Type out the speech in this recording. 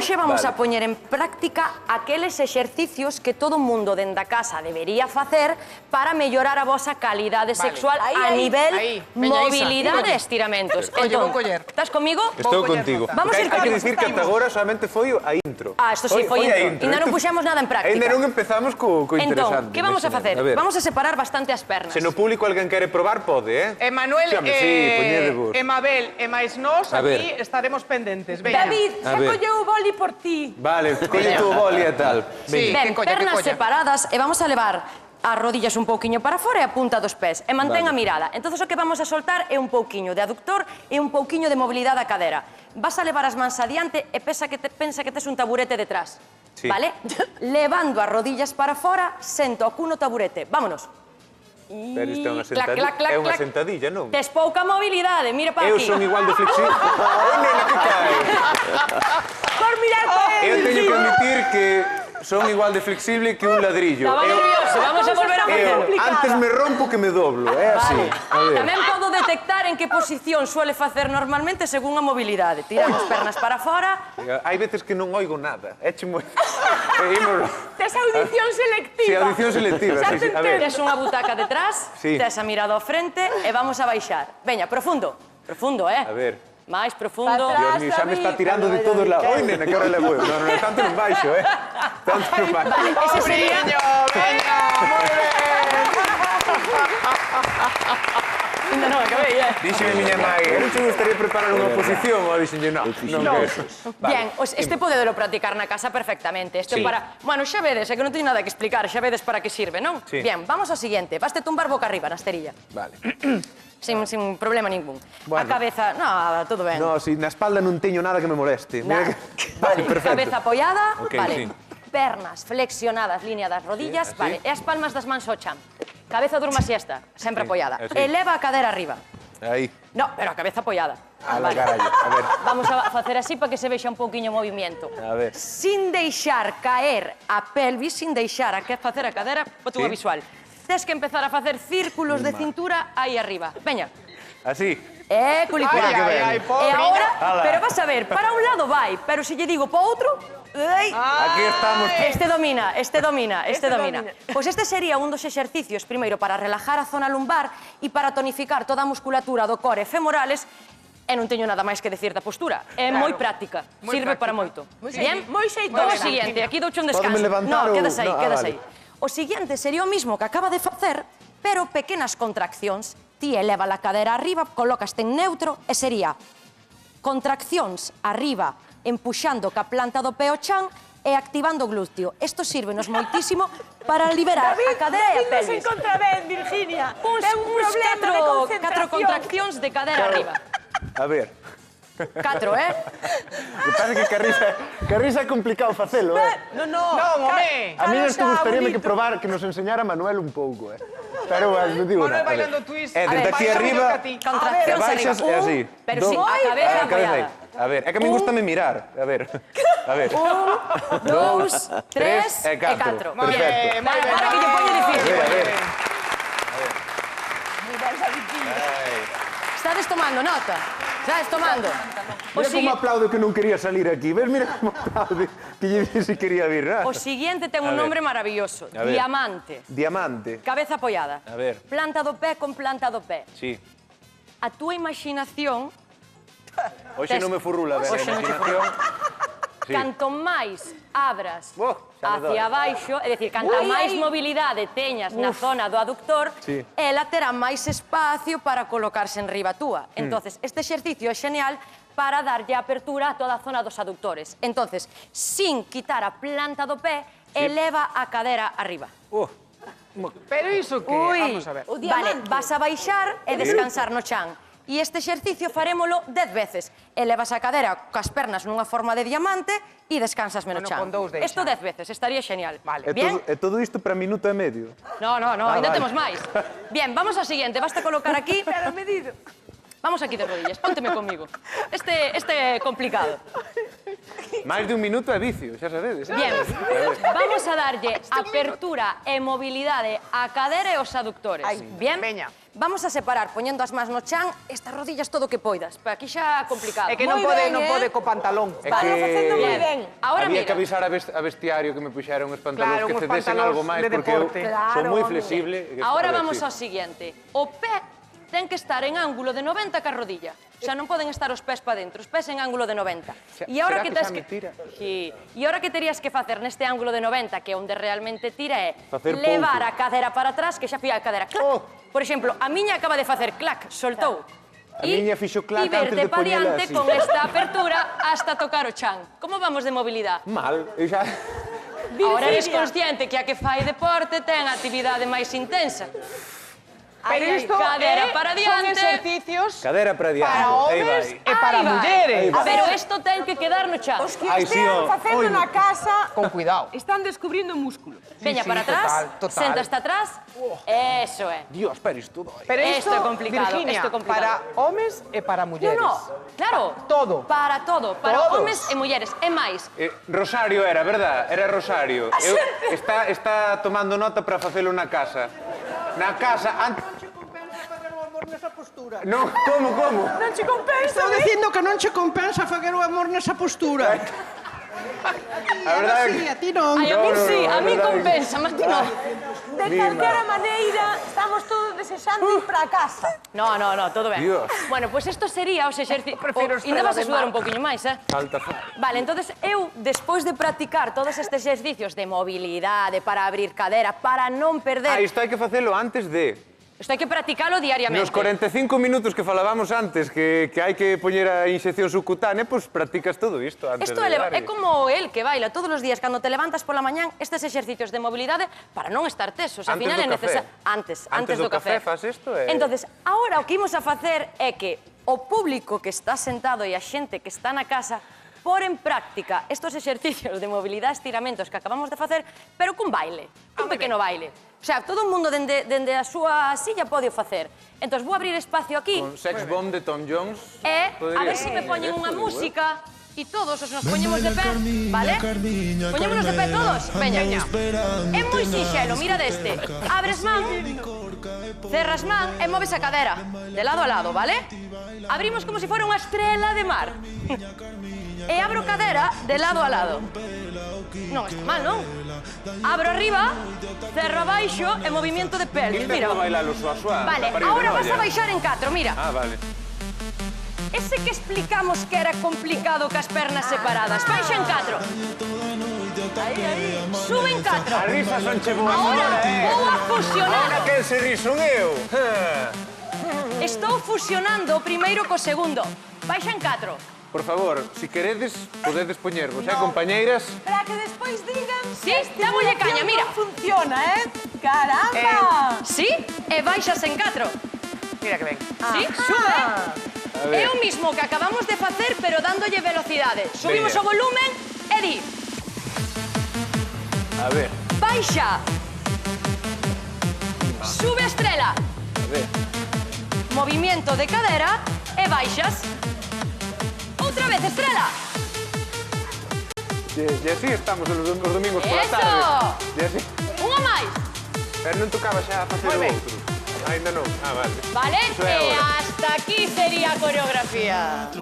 hoxe vamos a poñer en práctica aqueles exercicios que todo mundo dende a casa debería facer para mellorar a vosa calidade sexual a nivel mobilidade e estiramentos. Entón, estás comigo? Estou contigo. Vamos a ir Hai que dicir que ata agora solamente foi a intro. Ah, isto sí, foi intro. Ainda non puxemos nada en práctica. Ainda non empezamos co interesante. Entón, que vamos a facer? Vamos a separar bastante as pernas. Se no público alguén quere probar, pode, Manuel, Mabel e máis nós aquí estaremos pendentes. David, xa colleu o boli por ti. Vale, colle tú o boli e tal. Ben, pernas separadas e vamos a levar as rodillas un pouquiño para fora e a punta dos pés. E mantén a mirada. Entón, o que vamos a soltar é un pouquiño de aductor e un pouquiño de mobilidade a cadera. Vas a levar as mans adiante e pensa que tes un taburete detrás. Vale? Levando as rodillas para fora, sento o cuno taburete. Vámonos. Pero isto é unha sentadilla, non? Tes pouca mobilidade, mira para aquí. Eu son igual de flexible. Ai, nena, que cae. Por mirar para él. Eu teño que admitir que son igual de flexible que un ladrillo. Estaba nervioso, vamos a volver a facerlo. Antes me rompo que me doblo, é así. Tamén podo detectar en que posición suele facer normalmente según a mobilidade. Tiramos pernas para fora. Hai veces que non oigo nada. Éche moi... Tes audición selectiva. Si, audición selectiva. Tes unha butaca detrás, tes a mirada ao frente e vamos a baixar. Veña, profundo. Profundo, A ver. Máis profundo. Dios mío, xa me está tirando de todos lados. Oi, nena, que hora le vou. Non, tanto non baixo, Tanto non baixo. Vale, ese sería... Veña, moi ben. Ainda non acabei, Díxeme miña nai, non te gustaría preparar unha oposición? Ou dixenlle, non. Bien, este podedelo practicar na casa perfectamente. Isto para... Bueno, xa vedes, é que non teño nada que explicar, xa vedes para que sirve, non? Bien, vamos ao seguinte. Vaste tumbar boca arriba na esterilla. Vale. Sin problema ningún. A cabeza... No, todo ben. No, si na espalda non teño nada que me moleste. Vale, cabeza apoiada. Vale. Pernas flexionadas, línea das rodillas. Vale, e as palmas das mans ao chan. Cabeza durma siesta, sempre apoiada. Eleva a cadera arriba. Aí. No, pero a cabeza apoiada. Vale. A ver. Vamos a facer así para que se vexa un pouquiño o movimento. A ver. Sin deixar caer a pelvis, sin deixar facer a cadera, a túa visual. Tes que empezar a facer círculos de cintura aí arriba. Veña. Así. Culicura. Ai, E agora, pero vas a ver, para un lado vai, pero se lle digo para outro... Aquí estamos. Este domina. Pois este sería un dos exercicios, primeiro, para relajar a zona lumbar e para tonificar toda a musculatura do core femorales. E non teño nada máis que decir da postura. É moi práctica, sirve para moito. Bien? Moi xeitosa. O seguinte, aquí douche un descanso. No, quedas aí. O seguinte sería o mismo que acaba de facer, pero pequenas contraccións. Ti eleva a cadera arriba, colócaste en neutro e sería contraccións arriba, empuxando ca planta do pé ao chan e activando o glúteo. Isto sírvenos moitísimo para liberar a cadera e a pelvis. David, non se encontra ben, Virginia. Ten un problema de concentración. 4 contraccións de cadera arriba. A ver. 4, O que pasa é que Carrisa é complicado facelo, Non, home. A mí isto gustaríame que probar, que nos enseñara Manuel un pouco, Pero non digo nada. Manuel bailando twist. Desde aquí arriba, contraccións baixas e así. Pero si a cabeza apoiada. A ver, é que a mí gustame mirar. A ver. 1, 2, 3 e 4. Perfecto. Para que lle poña difícil. A ver. Estades tomando nota. Estades tomando. Mira como aplaudo que non quería salir aquí. Ves, mira como aplaude que lle dixi quería vir. O seguinte ten un nombre maravilloso. Diamante. Diamante. Cabeza apoiada. A ver. Planta do pé con planta do pé. Sí. A túa imaginación... Hoxe non me furrula, a imaginación. Canto máis abras hacia abaixo, é dicir, canto máis mobilidade teñas na zona do aductor, ela terá máis espacio para colocarse en riba túa. Entonces, este exercicio é genial para darlle apertura a toda a zona dos aductores. Entonces, sin quitar a planta do pé, eleva a cadera arriba. Pero iso que... Vamos a ver. Vale, vas a baixar e descansar no chan. E este exercicio farémolo 10 veces. Elevas a cadera cas pernas nunha forma de diamante e descansas menos chan. Isto 10 veces, estaría genial. Bien? E todo isto para minuto e medio? No, ainda temos máis. Bien, vamos ao seguinte, basta colocar aquí... Pero medido. Vamos aquí de rodillas, pónteme conmigo. Este é complicado. Máis de un minuto é vicio, xa sabedes. Bien, vamos a darlle apertura e mobilidade á cadera e aos aductores. Bien? Veña. Vamos a separar, poñendo as mans no chan, estas rodillas todo o que poidas. Pero aquí xa complicado. É que non pode co pantalón. Vale, facendo moi ben. Había que avisar a vestiario que me puxeron os pantalóns que cedesen algo máis, porque eu son moi flexible. Ahora vamos ao siguiente. O pé ten que estar en ángulo de 90 ca rodilla. O sea, non poden estar os pés para dentro, os pés en ángulo de 90. E agora que tes que... E agora que terías que facer neste ángulo de 90, que é onde realmente tira, é levar a cadera para atrás, que xa fía a cadera clac. Por exemplo, a miña acaba de facer clac, soltou. A miña fixo clac antes de poñela así. E verte pa diante con esta apertura hasta tocar o chan. Como vamos de mobilidade? Mal, eu xa... Ahora eres consciente que a que fai deporte ten actividade máis intensa. Pero isto cadera para diante. Son exercicios Cadera para diante. para homes e para mulleres. Pero isto ten que quedar no chan. Os que estean facendo na casa Con cuidado. están descubrindo músculos. Veña para atrás, total. sentaste atrás. Eso é. Dios, pero isto doi. Pero Esto é complicado, Virginia, esto é complicado. para homes e para mulleres. Claro. Todo. Para todo. Para Todos. homes e mulleres. É máis. Rosario era, verdad? Era Rosario. Está tomando nota para facelo na casa. Na casa, antes... Nesa postura. Non, como? Non che compensa, Estou dicindo que non che compensa facer o amor nesa postura. A verdade Sí, a ti non. Ai, a mí sí, no, a mí verdade compensa, mas ti non. De calquera maneira, estamos todos desexando ir para casa. No, todo ben. Dios. Bueno, pois isto sería os exercicios... Prefiro Ainda vas a estrela de sudar un poquinho máis, Falta fai. Vale, entonces eu, despois de practicar todos estes exercicios de mobilidade, para abrir cadera, para non perder... Isto hai que facelo antes de... Isto hai que practicalo diariamente. Nos 45 minutos que falábamos antes que hai que poñer a inxección subcutánea, pois practicas todo isto antes Isto de é como el que baila todos os días cando te levantas pola mañán estes exercicios de mobilidade para non estar tesos. Al final é necesario antes do café. Faz isto Entonces, agora o que imos a facer é que o público que está sentado e a xente que está na casa por en práctica estos exercicios de mobilidade, estiramentos que acabamos de facer, pero cun baile, un pequeno baile. O sea, todo o mundo dende a súa silla pode o facer. Entón, vou abrir espacio aquí. Con Sex Bomb de Tom Jones. A ver se me poñen unha música e todos os nos poñemos de pé, vale? Poñémonos de pé todos. Veña. É moi sinxelo, mira deste. Abres man, cerras man e moves a cadera de lado a lado, vale? Abrimos como se fora unha estrela de mar. E abro cadera de lado a lado. Non está mal, non? Abro arriba, cerro abaixo e movimento de pelvis. Mira. Intento bailalo suave. Vale, agora vas a baixar en 4, mira. Vale. Ese que explicamos que era complicado cas pernas separadas. Baixa en 4. Sube en 4. A risa son che boas Ahora agora, vou a fusionar. Ahora que se ri son eu. Estou fusionando o primeiro co segundo. Baixa en 4. Por favor, si queredes, podedes poñervos, compañeiras? Para que despois digan Sí, dámolle caña, mira. non funciona, Caramba! Sí, e baixas en 4. Mira que ben. Sí, sube. É o mismo que acabamos de facer, pero dándolle velocidade. Subimos o volumen e di. A ver. Baixa. Sube a estrela. A ver. Movimiento de cadera e baixas. Outra vez, estrela. E así estamos os domingos pola Eso. tarde. E así. Unha máis. Pero non tocaba xa facer o outro. Ainda non. Vale. Vale, Iso é e agora. hasta aquí sería a coreografía.